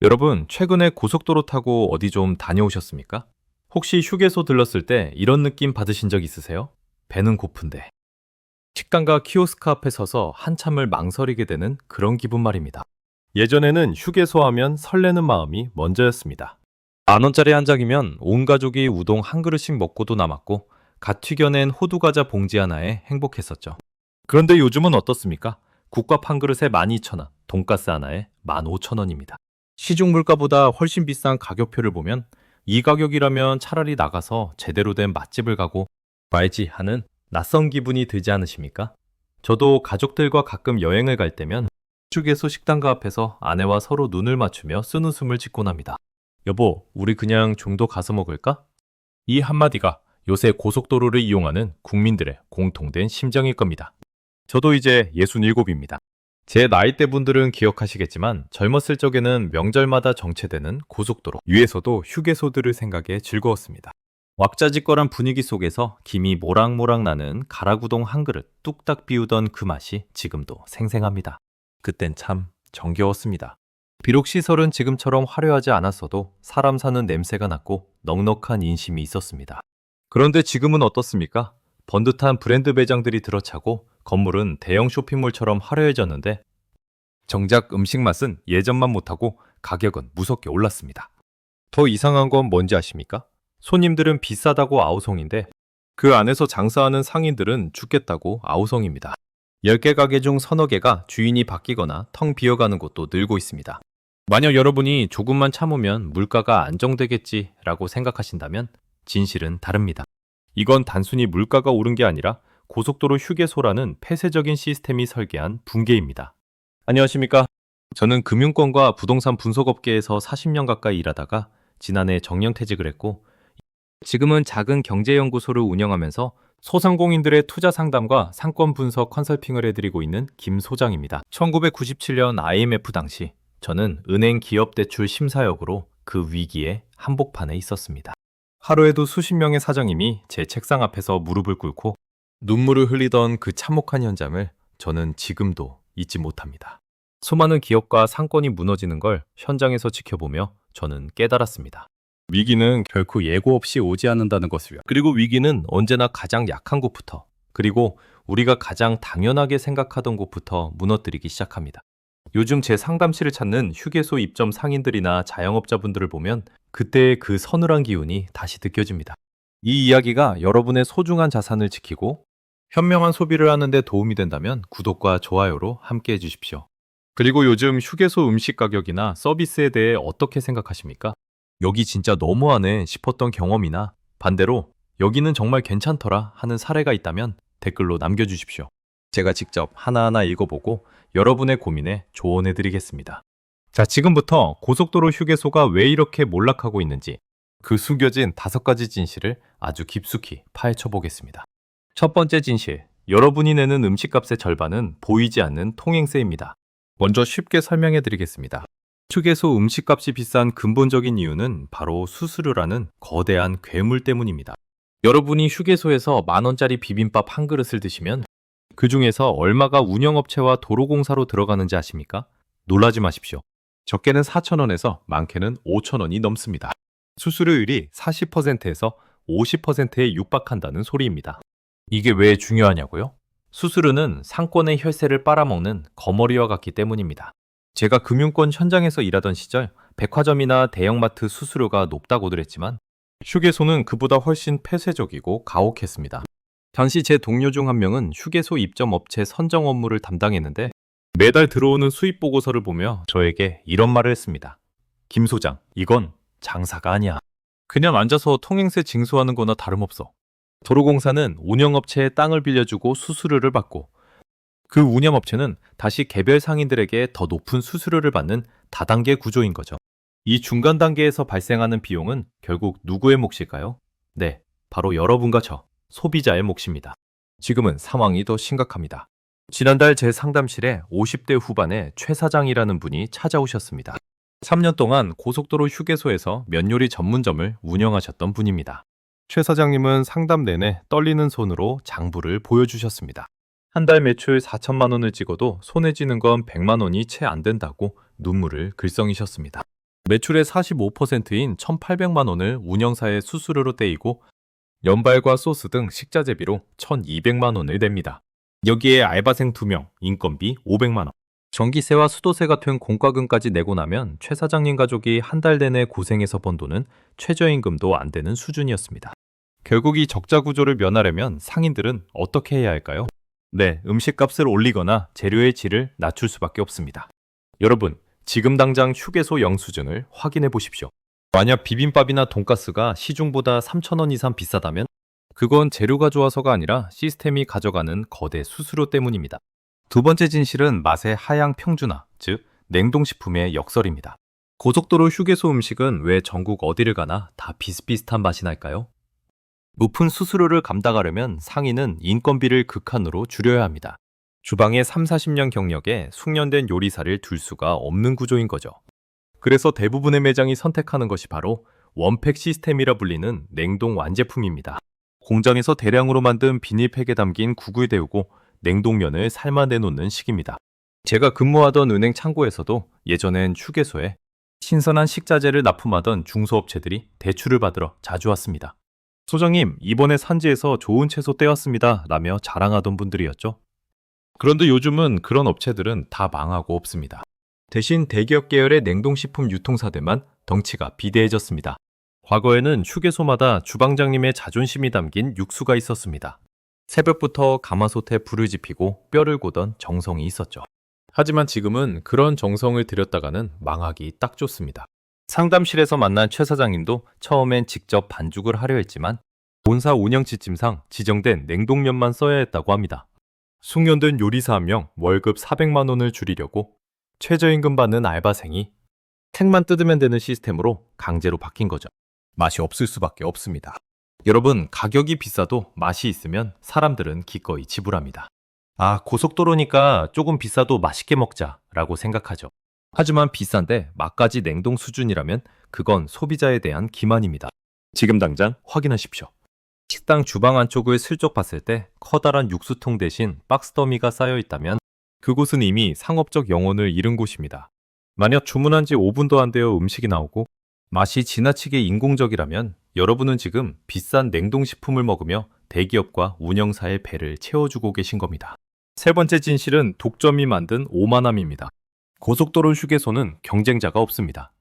여러분, 최근에 고속도로 타고 어디 좀 다녀오셨습니까? 혹시 휴게소 들렀을 때 이런 느낌 받으신 적 있으세요? 배는 고픈데. 식당과 키오스크 앞에 서서 한참을 망설이게 되는 그런 기분 말입니다. 예전에는 휴게소 하면 설레는 마음이 먼저였습니다. 10,000원짜리 한 장이면 온 가족이 우동 한 그릇씩 먹고도 남았고, 갓 튀겨낸 호두과자 봉지 하나에 행복했었죠. 그런데 요즘은 어떻습니까? 국밥 한 그릇에 12,000원, 돈가스 하나에 15,000원입니다. 시중 물가보다 훨씬 비싼 가격표를 보면 이 가격이라면 차라리 나가서 제대로 된 맛집을 가고 봐야지 하는 낯선 기분이 들지 않으십니까? 저도 가족들과 가끔 여행을 갈 때면 휴게소 식당가 앞에서 아내와 서로 눈을 맞추며 쓴웃음을 짓곤 합니다. 여보, 우리 그냥 좀 더 가서 먹을까? 이 한마디가 요새 고속도로를 이용하는 국민들의 공통된 심정일 겁니다. 저도 이제 67입니다. 제 나이대 분들은 기억하시겠지만 젊었을 적에는 명절마다 정체되는 고속도로 위에서도 휴게소들을 생각해 즐거웠습니다. 왁자지껄한 분위기 속에서 김이 모락모락 나는 가라구동 한 그릇 뚝딱 비우던 그 맛이 지금도 생생합니다. 그땐 참 정겨웠습니다. 비록 시설은 지금처럼 화려하지 않았어도 사람 사는 냄새가 났고 넉넉한 인심이 있었습니다. 그런데 지금은 어떻습니까? 번듯한 브랜드 매장들이 들어차고 건물은 대형 쇼핑몰처럼 화려해졌는데 정작 음식 맛은 예전만 못하고 가격은 무섭게 올랐습니다. 더 이상한 건 뭔지 아십니까? 손님들은 비싸다고 아우성인데 그 안에서 장사하는 상인들은 죽겠다고 아우성입니다. 10개 가게 중 서너 개가 주인이 바뀌거나 텅 비어가는 곳도 늘고 있습니다. 만약 여러분이 조금만 참으면 물가가 안정되겠지라고 생각하신다면 진실은 다릅니다. 이건 단순히 물가가 오른 게 아니라 고속도로 휴게소라는 폐쇄적인 시스템이 설계한 붕괴입니다. 안녕하십니까? 저는 금융권과 부동산 분석업계에서 40년 가까이 일하다가 지난해 정년퇴직을 했고 지금은 작은 경제연구소를 운영하면서 소상공인들의 투자 상담과 상권 분석 컨설팅을 해드리고 있는 김 소장입니다. 1997년 IMF 당시 저는 은행 기업대출 심사역으로 그 위기의 한복판에 있었습니다. 하루에도 수십 명의 사장님이 제 책상 앞에서 무릎을 꿇고 눈물을 흘리던 그 참혹한 현장을 저는 지금도 잊지 못합니다. 수많은 기업과 상권이 무너지는 걸 현장에서 지켜보며 저는 깨달았습니다. 위기는 결코 예고 없이 오지 않는다는 것을요. 그리고 위기는 언제나 가장 약한 곳부터, 그리고 우리가 가장 당연하게 생각하던 곳부터 무너뜨리기 시작합니다. 요즘 제 상담실을 찾는 휴게소 입점 상인들이나 자영업자분들을 보면 그때의 그 서늘한 기운이 다시 느껴집니다. 이 이야기가 여러분의 소중한 자산을 지키고 현명한 소비를 하는 데 도움이 된다면 구독과 좋아요로 함께 해주십시오. 그리고 요즘 휴게소 음식 가격이나 서비스에 대해 어떻게 생각하십니까? 여기 진짜 너무하네 싶었던 경험이나 반대로 여기는 정말 괜찮더라 하는 사례가 있다면 댓글로 남겨주십시오. 제가 직접 하나하나 읽어보고 여러분의 고민에 조언해드리겠습니다. 자, 지금부터 고속도로 휴게소가 왜 이렇게 몰락하고 있는지 그 숨겨진 5가지 진실을 아주 깊숙이 파헤쳐 보겠습니다. 첫 번째 진실, 여러분이 내는 음식값의 절반은 보이지 않는 통행세입니다. 먼저 쉽게 설명해 드리겠습니다. 휴게소 음식값이 비싼 근본적인 이유는 바로 수수료라는 거대한 괴물 때문입니다. 여러분이 휴게소에서 10,000원짜리 비빔밥 한 그릇을 드시면 그 중에서 얼마가 운영업체와 도로공사로 들어가는지 아십니까? 놀라지 마십시오. 적게는 4,000원에서 많게는 5,000원이 넘습니다. 수수료율이 40%에서 50%에 육박한다는 소리입니다. 이게 왜 중요하냐고요? 수수료는 상권의 혈세를 빨아먹는 거머리와 같기 때문입니다. 제가 금융권 현장에서 일하던 시절 백화점이나 대형마트 수수료가 높다고들 했지만 휴게소는 그보다 훨씬 폐쇄적이고 가혹했습니다. 당시 제 동료 중 한 명은 휴게소 입점 업체 선정 업무를 담당했는데 매달 들어오는 수입 보고서를 보며 저에게 이런 말을 했습니다. 김 소장, 이건 장사가 아니야. 그냥 앉아서 통행세 징수하는 거나 다름없어. 도로공사는 운영업체에 땅을 빌려주고 수수료를 받고 그 운영업체는 다시 개별 상인들에게 더 높은 수수료를 받는 다단계 구조인 거죠. 이 중간 단계에서 발생하는 비용은 결국 누구의 몫일까요? 네, 바로 여러분과 저, 소비자의 몫입니다. 지금은 상황이 더 심각합니다. 지난달 제 상담실에 50대 후반의 최 사장이라는 분이 찾아오셨습니다. 3년 동안 고속도로 휴게소에서 면요리 전문점을 운영하셨던 분입니다. 최 사장님은 상담 내내 떨리는 손으로 장부를 보여주셨습니다. 한 달 매출 4천만 원을 찍어도 손에 쥐는 건 100만 원이 채 안 된다고 눈물을 글썽이셨습니다. 매출의 45%인 1,800만 원을 운영사의 수수료로 떼이고 연발과 소스 등 식자재비로 1,200만 원을 냅니다. 여기에 알바생 2명, 인건비 500만 원, 전기세와 수도세 같은 공과금까지 내고 나면 최 사장님 가족이 한 달 내내 고생해서 번 돈은 최저임금도 안 되는 수준이었습니다. 결국 이 적자 구조를 면하려면 상인들은 어떻게 해야 할까요? 네, 음식값을 올리거나 재료의 질을 낮출 수밖에 없습니다. 여러분, 지금 당장 휴게소 영수증을 확인해 보십시오. 만약 비빔밥이나 돈가스가 시중보다 3,000원 이상 비싸다면 그건 재료가 좋아서가 아니라 시스템이 가져가는 거대 수수료 때문입니다. 두 번째 진실은 맛의 하향 평준화, 즉 냉동식품의 역설입니다. 고속도로 휴게소 음식은 왜 전국 어디를 가나 다 비슷비슷한 맛이 날까요? 높은 수수료를 감당하려면 상인은 인건비를 극한으로 줄여야 합니다. 주방에 3, 40년 경력에 숙련된 요리사를 둘 수가 없는 구조인 거죠. 그래서 대부분의 매장이 선택하는 것이 바로 원팩 시스템이라 불리는 냉동 완제품입니다. 공장에서 대량으로 만든 비닐팩에 담긴 국을 데우고 냉동면을 삶아내 놓는 식입니다. 제가 근무하던 은행 창고에서도 예전엔 휴게소에 신선한 식자재를 납품하던 중소업체들이 대출을 받으러 자주 왔습니다. 소장님, 이번에 산지에서 좋은 채소 떼왔습니다 라며 자랑하던 분들이었죠. 그런데 요즘은 그런 업체들은 다 망하고 없습니다. 대신 대기업 계열의 냉동식품 유통사들만 덩치가 비대해졌습니다. 과거에는 휴게소마다 주방장님의 자존심이 담긴 육수가 있었습니다. 새벽부터 가마솥에 불을 지피고 뼈를 고던 정성이 있었죠. 하지만 지금은 그런 정성을 들였다가는 망하기 딱 좋습니다. 상담실에서 만난 최 사장님도 처음엔 직접 반죽을 하려 했지만 본사 운영 지침상 지정된 냉동면만 써야 했다고 합니다. 숙련된 요리사 1명 월급 400만 원을 줄이려고 최저임금 받는 알바생이 택만 뜯으면 되는 시스템으로 강제로 바뀐 거죠. 맛이 없을 수밖에 없습니다. 여러분, 가격이 비싸도 맛이 있으면 사람들은 기꺼이 지불합니다. 아, 고속도로니까 조금 비싸도 맛있게 먹자라고 생각하죠. 하지만 비싼데 맛까지 냉동 수준이라면 그건 소비자에 대한 기만입니다. 지금 당장 확인하십시오. 식당 주방 안쪽을 슬쩍 봤을 때 커다란 육수통 대신 박스 더미가 쌓여 있다면 그곳은 이미 상업적 영혼을 잃은 곳입니다. 만약 주문한 지 5분도 안 되어 음식이 나오고 맛이 지나치게 인공적이라면 여러분은 지금 비싼 냉동식품을 먹으며 대기업과 운영사의 배를 채워주고 계신 겁니다. 세 번째 진실은 독점이 만든 오만함입니다. 고속도로 휴게소는 경쟁자가 없습니다.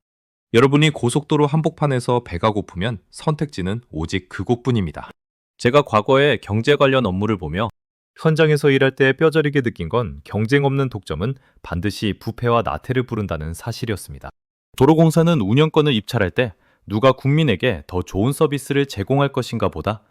여러분이 고속도로 한복판에서 배가 고프면 선택지는 오직 그곳뿐입니다. 제가 과거에 경제 관련 업무를 보며 현장에서 일할 때 뼈저리게 느낀 건 경쟁 없는 독점은 반드시 부패와 나태를 부른다는 사실이었습니다. 도로공사는 운영권을 입찰할 때 누가 국민에게 더 좋은 서비스를 제공할 것인가 보다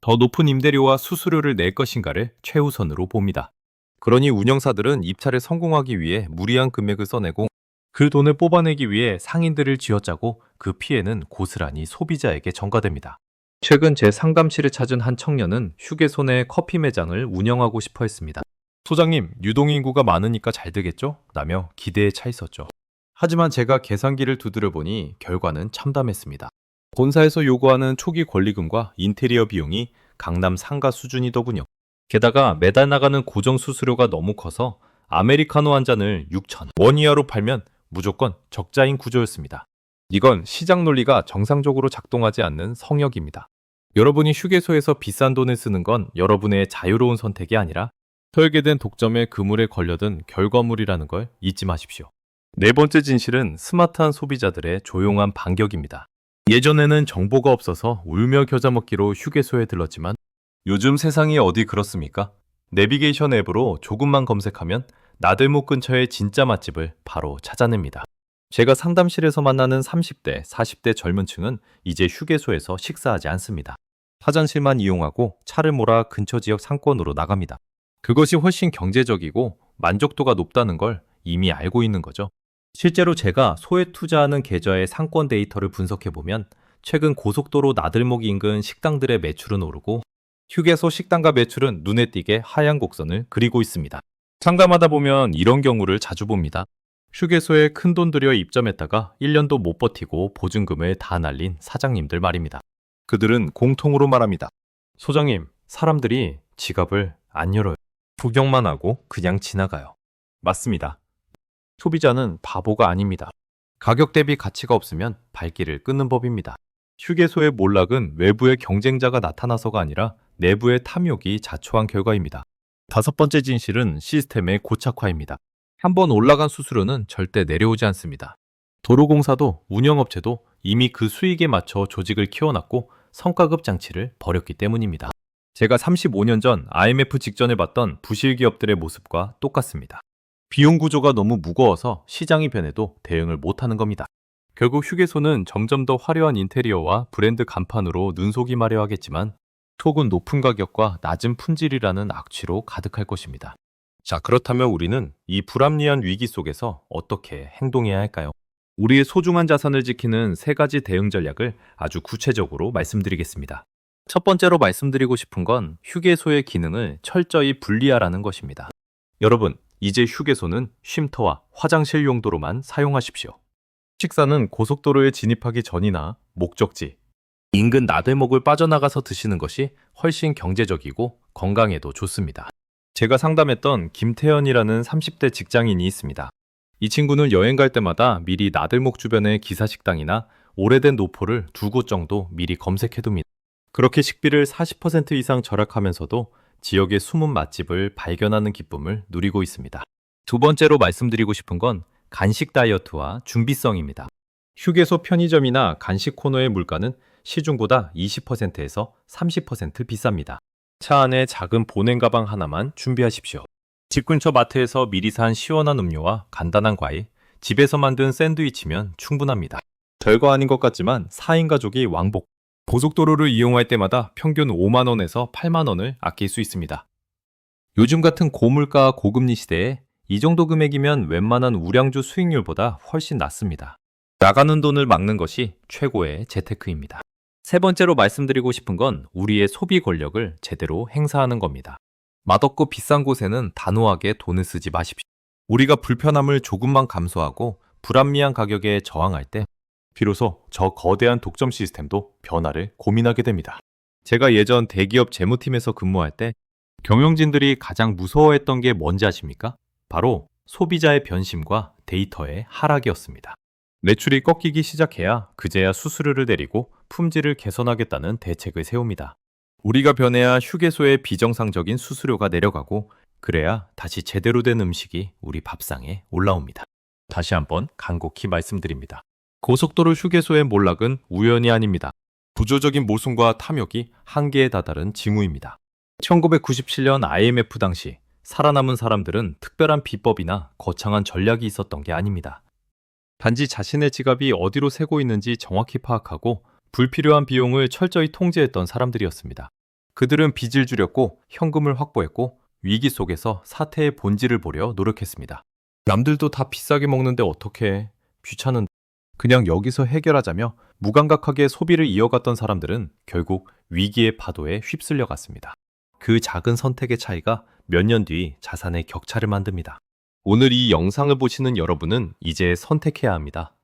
더 높은 임대료와 수수료를 낼 것인가를 최우선으로 봅니다. 그러니 운영사들은 입찰에 성공하기 위해 무리한 금액을 써내고 그 돈을 뽑아내기 위해 상인들을 쥐어짜고 그 피해는 고스란히 소비자에게 전가됩니다. 최근 제 상담실을 찾은 한 청년은 휴게소 내 커피 매장을 운영하고 싶어 했습니다. 소장님, 유동인구가 많으니까 잘 되겠죠? 라며 기대에 차 있었죠. 하지만 제가 계산기를 두드려 보니 결과는 참담했습니다. 본사에서 요구하는 초기 권리금과 인테리어 비용이 강남 상가 수준이더군요. 게다가 매달 나가는 고정 수수료가 너무 커서 아메리카노 한 잔을 6,000원 이하로 팔면 무조건 적자인 구조였습니다. 이건 시장 논리가 정상적으로 작동하지 않는 성역입니다. 여러분이 휴게소에서 비싼 돈을 쓰는 건 여러분의 자유로운 선택이 아니라 설계된 독점의 그물에 걸려든 결과물이라는 걸 잊지 마십시오. 네 번째 진실은 스마트한 소비자들의 조용한 반격입니다. 예전에는 정보가 없어서 울며 겨자 먹기로 휴게소에 들렀지만 요즘 세상이 어디 그렇습니까? 내비게이션 앱으로 조금만 검색하면 나들목 근처의 진짜 맛집을 바로 찾아냅니다. 제가 상담실에서 만나는 30대, 40대 젊은 층은 이제 휴게소에서 식사하지 않습니다. 화장실만 이용하고 차를 몰아 근처 지역 상권으로 나갑니다. 그것이 훨씬 경제적이고 만족도가 높다는 걸 이미 알고 있는 거죠. 실제로 제가 소액 투자하는 계좌의 상권 데이터를 분석해보면 최근 고속도로 나들목 인근 식당들의 매출은 오르고 휴게소 식당가 매출은 눈에 띄게 하향 곡선을 그리고 있습니다. 상담하다 보면 이런 경우를 자주 봅니다. 휴게소에 큰돈 들여 입점했다가 1년도 못 버티고 보증금을 다 날린 사장님들 말입니다. 그들은 공통으로 말합니다. 소장님, 사람들이 지갑을 안 열어요. 구경만 하고 그냥 지나가요. 맞습니다. 소비자는 바보가 아닙니다. 가격 대비 가치가 없으면 발길을 끊는 법입니다. 휴게소의 몰락은 외부의 경쟁자가 나타나서가 아니라 내부의 탐욕이 자초한 결과입니다. 다섯 번째 진실은 시스템의 고착화입니다. 한번 올라간 수수료는 절대 내려오지 않습니다. 도로공사도 운영업체도 이미 그 수익에 맞춰 조직을 키워놨고 성과급 장치를 벌였기 때문입니다. 제가 35년 전 IMF 직전에 봤던 부실 기업들의 모습과 똑같습니다. 비용 구조가 너무 무거워서 시장이 변해도 대응을 못하는 겁니다. 결국 휴게소는 점점 더 화려한 인테리어와 브랜드 간판으로 눈속이 마려 하겠지만 속은 높은 가격과 낮은 품질이라는 악취로 가득할 것입니다. 자, 그렇다면 우리는 이 불합리한 위기 속에서 어떻게 행동해야 할까요? 우리의 소중한 자산을 지키는 세 가지 대응 전략을 아주 구체적으로 말씀드리겠습니다. 첫 번째로 말씀드리고 싶은 건 휴게소의 기능을 철저히 분리하라는 것입니다. 여러분, 이제 휴게소는 쉼터와 화장실 용도로만 사용하십시오. 식사는 고속도로에 진입하기 전이나 목적지, 인근 나들목을 빠져나가서 드시는 것이 훨씬 경제적이고 건강에도 좋습니다. 제가 상담했던 김태현이라는 30대 직장인이 있습니다. 이 친구는 여행 갈 때마다 미리 나들목 주변의 기사식당이나 오래된 노포를 2곳 정도 미리 검색해둡니다. 그렇게 식비를 40% 이상 절약하면서도 지역의 숨은 맛집을 발견하는 기쁨을 누리고 있습니다. 두 번째로 말씀드리고 싶은 건 간식 다이어트와 준비성입니다. 휴게소 편의점이나 간식 코너의 물가는 시중보다 20%에서 30% 비쌉니다. 차 안에 작은 보냉 가방 하나만 준비하십시오. 집 근처 마트에서 미리 산 시원한 음료와 간단한 과일, 집에서 만든 샌드위치면 충분합니다. 별거 아닌 것 같지만 4인 가족이 왕복, 고속도로를 이용할 때마다 평균 5만 원에서 8만 원을 아낄 수 있습니다. 요즘 같은 고물가 고금리 시대에 이 정도 금액이면 웬만한 우량주 수익률보다 훨씬 낮습니다. 나가는 돈을 막는 것이 최고의 재테크입니다. 세 번째로 말씀드리고 싶은 건 우리의 소비 권력을 제대로 행사하는 겁니다. 맛없고 비싼 곳에는 단호하게 돈을 쓰지 마십시오. 우리가 불편함을 조금만 감소하고 불합리한 가격에 저항할 때 비로소 저 거대한 독점 시스템도 변화를 고민하게 됩니다. 제가 예전 대기업 재무팀에서 근무할 때 경영진들이 가장 무서워했던 게 뭔지 아십니까? 바로 소비자의 변심과 데이터의 하락이었습니다. 매출이 꺾이기 시작해야 그제야 수수료를 내리고 품질을 개선하겠다는 대책을 세웁니다. 우리가 변해야 휴게소의 비정상적인 수수료가 내려가고 그래야 다시 제대로 된 음식이 우리 밥상에 올라옵니다. 다시 한번 간곡히 말씀드립니다. 고속도로 휴게소의 몰락은 우연이 아닙니다. 구조적인 모순과 탐욕이 한계에 다다른 징후입니다. 1997년 IMF 당시 살아남은 사람들은 특별한 비법이나 거창한 전략이 있었던 게 아닙니다. 단지 자신의 지갑이 어디로 새고 있는지 정확히 파악하고 불필요한 비용을 철저히 통제했던 사람들이었습니다. 그들은 빚을 줄였고 현금을 확보했고 위기 속에서 사태의 본질을 보려 노력했습니다. 남들도 다 비싸게 먹는데 어떡해? 귀찮은. 그냥 여기서 해결하자며 무감각하게 소비를 이어갔던 사람들은 결국 위기의 파도에 휩쓸려 갔습니다. 그 작은 선택의 차이가 몇 년 뒤 자산의 격차를 만듭니다. 오늘 이 영상을 보시는 여러분은 이제 선택해야 합니다.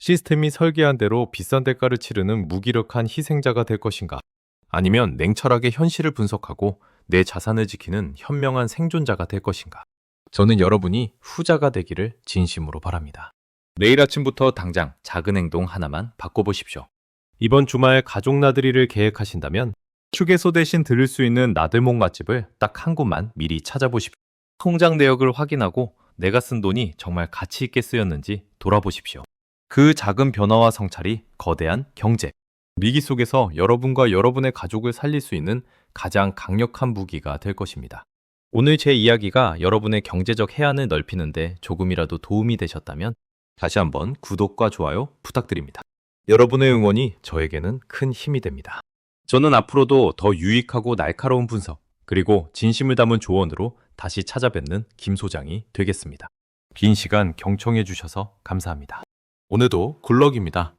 시스템이 설계한 대로 비싼 대가를 치르는 무기력한 희생자가 될 것인가? 아니면 냉철하게 현실을 분석하고 내 자산을 지키는 현명한 생존자가 될 것인가? 저는 여러분이 후자가 되기를 진심으로 바랍니다. 내일 아침부터 당장 작은 행동 하나만 바꿔보십시오. 이번 주말 가족 나들이를 계획하신다면 휴게소 대신 들을 수 있는 나들목 맛집을 딱 한 곳만 미리 찾아보십시오. 통장 내역을 확인하고 내가 쓴 돈이 정말 가치 있게 쓰였는지 돌아보십시오. 그 작은 변화와 성찰이 거대한 경제, 위기 속에서 여러분과 여러분의 가족을 살릴 수 있는 가장 강력한 무기가 될 것입니다. 오늘 제 이야기가 여러분의 경제적 해안을 넓히는데 조금이라도 도움이 되셨다면 다시 한번 구독과 좋아요 부탁드립니다. 여러분의 응원이 저에게는 큰 힘이 됩니다. 저는 앞으로도 더 유익하고 날카로운 분석, 그리고 진심을 담은 조언으로 다시 찾아뵙는 김 소장이 되겠습니다. 긴 시간 경청해 주셔서 감사합니다. 오늘도 굴럭입니다.